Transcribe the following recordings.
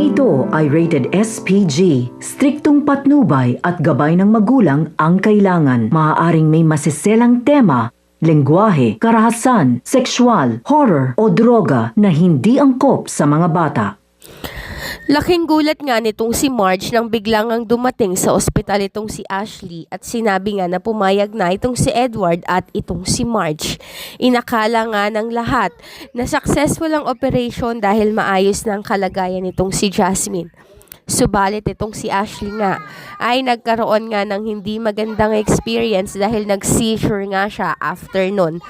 ito ay rated SPG. Striktong patnubay at gabay ng magulang ang kailangan. Maaaring may masiselang tema, lengguwahe, karahasan, sexual, horror o droga na hindi angkop sa mga bata. Laking gulat nga nitong si Marge nang biglang ang dumating sa ospital itong si Ashley at sinabi nga na pumayag na itong si Edward at itong si Marge. Inakala nga ng lahat na successful ang operation dahil maayos na ang kalagayan nitong si Jasmine. Subalit itong si Ashley nga ay nagkaroon nga ng hindi magandang experience dahil nag-seizure nga siya after nun.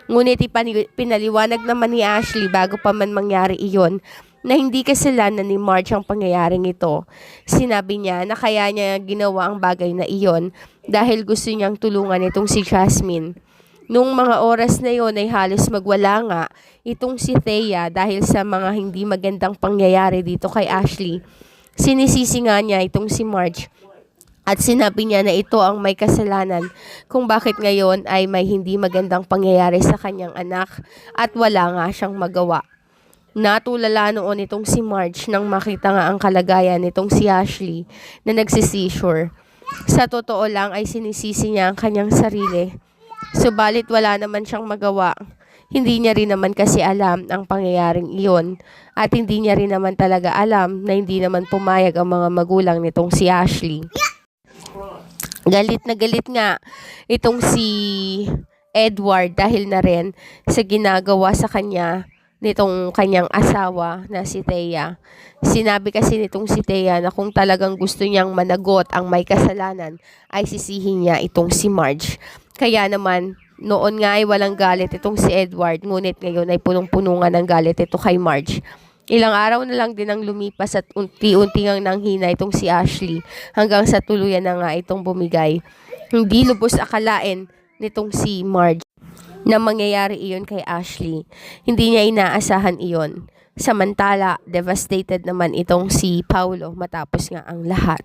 Ngunit pinaliwanag naman ni Ashley bago pa man mangyari iyon na hindi kasalanan ni Marge ang pangyayaring ito. Sinabi niya na kaya niya ginawa ang bagay na iyon dahil gusto niyang tulungan itong si Jasmine. Nung mga oras na iyon ay halos magwala nga itong si Thea dahil sa mga hindi magandang pangyayari dito kay Ashley. Sinisisi nga niya itong si Marge at sinabi niya na ito ang may kasalanan kung bakit ngayon ay may hindi magandang pangyayari sa kanyang anak at wala nga siyang magawa. Natulala noon itong si Marge nang makita nga ang kalagayan nitong si Ashley na nagsisisure. Sa totoo lang ay sinisisi niya ang kanyang sarili. Subalit wala naman siyang magawa. Hindi niya rin naman kasi alam ang pangyayaring iyon at hindi niya rin naman talaga alam na hindi naman pumayag ang mga magulang nitong si Ashley. Galit na galit nga itong si Edward dahil na rin sa ginagawa sa kanya nitong kanyang asawa na si Thea. Sinabi kasi nitong si Thea na kung talagang gusto niyang managot ang may kasalanan ay sisihin niya itong si Marge. Kaya naman noon nga ay walang galit itong si Edward, ngunit ngayon ay punong-puno nga ng galit ito kay Marge. Ilang araw na lang din ang lumipas at unti-unti ngang nanghina itong si Ashley hanggang sa tuluyan na nga itong bumigay. Hindi lubos akalain nitong si Marge na mangyayari iyon kay Ashley. Hindi niya inaasahan iyon. Samantala, devastated naman itong si Paulo matapos nga ang lahat.